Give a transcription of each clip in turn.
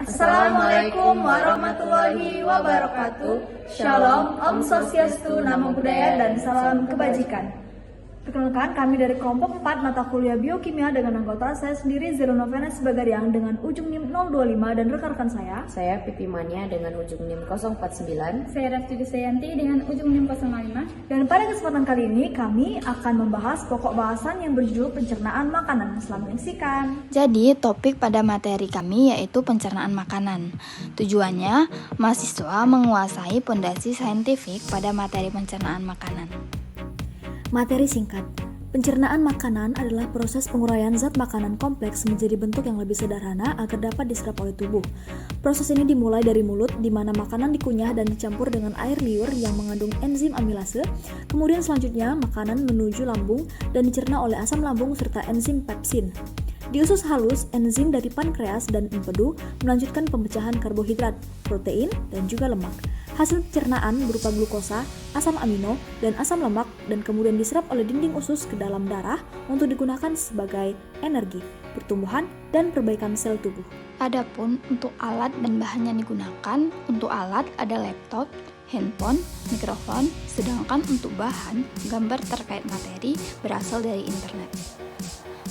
Assalamualaikum warahmatullahi wabarakatuh. Shalom, Om Swastiastu, Namo Buddhaya, dan salam kebajikan. Perkenalkan, kami dari kelompok 4 mata kuliah biokimia dengan anggota saya sendiri Zero Novena Sebagariang dengan ujung NIM 025 dan rekan-rekan saya Pipi Mania dengan ujung NIM 049. Saya Rafti Sayanti dengan ujung NIM 05. Dan pada kesempatan kali ini kami akan membahas pokok bahasan yang berjudul pencernaan makanan. Selamat menyaksikan. Jadi, topik pada materi kami yaitu pencernaan makanan. Tujuannya, mahasiswa menguasai fondasi saintifik pada materi pencernaan makanan. Materi singkat. Pencernaan makanan adalah proses penguraian zat makanan kompleks menjadi bentuk yang lebih sederhana agar dapat diserap oleh tubuh. Proses ini dimulai dari mulut, di mana makanan dikunyah dan dicampur dengan air liur yang mengandung enzim amilase. Kemudian selanjutnya, makanan menuju lambung dan dicerna oleh asam lambung serta enzim pepsin. Di usus halus, enzim dari pankreas dan empedu melanjutkan pembecahan karbohidrat, protein, dan juga lemak. Hasil pencernaan berupa glukosa, asam amino, dan asam lemak dan kemudian diserap oleh dinding usus ke dalam darah untuk digunakan sebagai energi, pertumbuhan, dan perbaikan sel tubuh. Adapun untuk alat dan bahan yang digunakan, untuk alat ada laptop, handphone, mikrofon, sedangkan untuk bahan, gambar terkait materi berasal dari internet.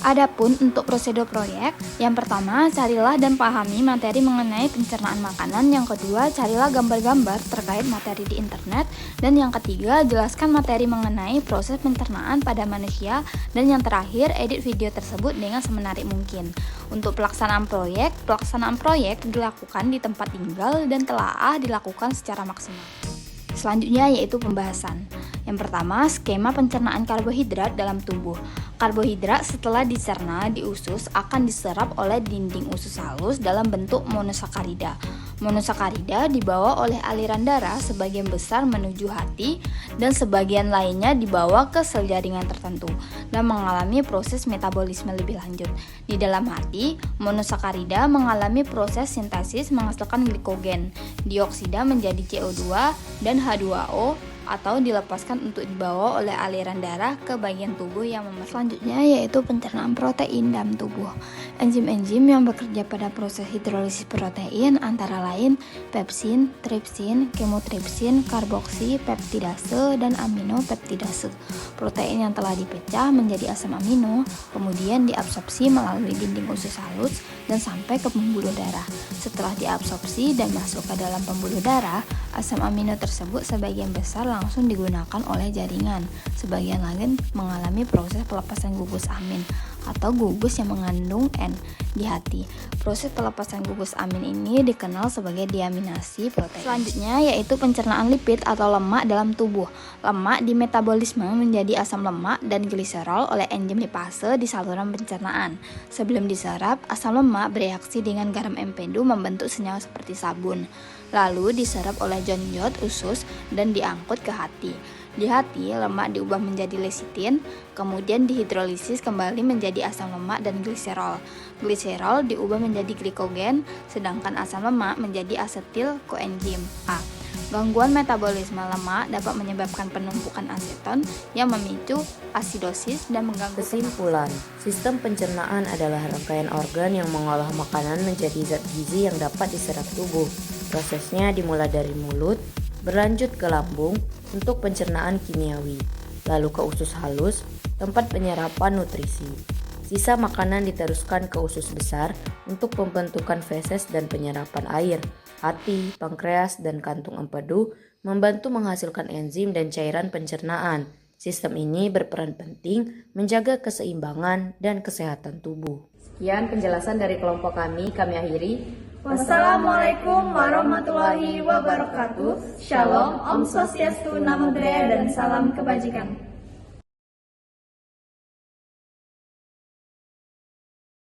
Adapun untuk prosedur proyek, yang pertama carilah dan pahami materi mengenai pencernaan makanan, yang kedua carilah gambar-gambar terkait materi di internet, dan yang ketiga jelaskan materi mengenai proses pencernaan pada manusia, dan yang terakhir edit video tersebut dengan semenarik mungkin. Untuk pelaksanaan proyek dilakukan di tempat tinggal dan telaah dilakukan secara maksimal. Selanjutnya yaitu pembahasan. Yang pertama, skema pencernaan karbohidrat dalam tubuh. Karbohidrat setelah dicerna di usus akan diserap oleh dinding usus halus dalam bentuk monosakarida. Monosakarida dibawa oleh aliran darah sebagian besar menuju hati dan sebagian lainnya dibawa ke sel jaringan tertentu dan mengalami proses metabolisme lebih lanjut. Di dalam hati, monosakarida mengalami proses sintesis menghasilkan glikogen, dioksida menjadi CO2 dan H2O atau dilepaskan untuk dibawa oleh aliran darah ke bagian tubuh yang memerlukan. Selanjutnya yaitu pencernaan protein dalam tubuh. Enzim-enzim yang bekerja pada proses hidrolisis protein antara lain pepsin, tripsin, kemotripsin, karboksi, peptidase, dan aminopeptidase. Protein yang telah dipecah menjadi asam amino, kemudian diabsorpsi melalui dinding usus halus dan sampai ke pembuluh darah. Setelah diabsorpsi dan masuk ke dalam pembuluh darah, asam amino tersebut sebagian besar langsung digunakan oleh jaringan. Sebagian lain mengalami proses pelepasan gugus amin atau gugus yang mengandung N di hati. Proses pelepasan gugus amin ini dikenal sebagai deaminasi protein. Selanjutnya yaitu pencernaan lipid atau lemak dalam tubuh. Lemak dimetabolisme menjadi asam lemak dan gliserol oleh enzim lipase di saluran pencernaan. Sebelum diserap, asam lemak bereaksi dengan garam empedu membentuk senyawa seperti sabun. Lalu diserap oleh jonjot usus dan diangkut ke hati. Di hati, lemak diubah menjadi lesitin, kemudian dihidrolisis kembali menjadi asam lemak dan gliserol. Gliserol diubah menjadi glikogen, sedangkan asam lemak menjadi asetil koenzim A. Gangguan metabolisme lemak dapat menyebabkan penumpukan aseton yang memicu asidosis dan mengganggu. Kesimpulan, sistem pencernaan adalah rangkaian organ yang mengolah makanan menjadi zat gizi yang dapat diserap tubuh. Prosesnya dimulai dari mulut, berlanjut ke lambung untuk pencernaan kimiawi, lalu ke usus halus, tempat penyerapan nutrisi. Sisa makanan diteruskan ke usus besar untuk pembentukan feses dan penyerapan air. Hati, pankreas, dan kantung empedu membantu menghasilkan enzim dan cairan pencernaan. Sistem ini berperan penting menjaga keseimbangan dan kesehatan tubuh. Sekian penjelasan dari kelompok kami akhiri. Wassalamualaikum warahmatullahi wabarakatuh. Shalom, Om Swastiastu, Namo Buddhaya, dan salam kebajikan.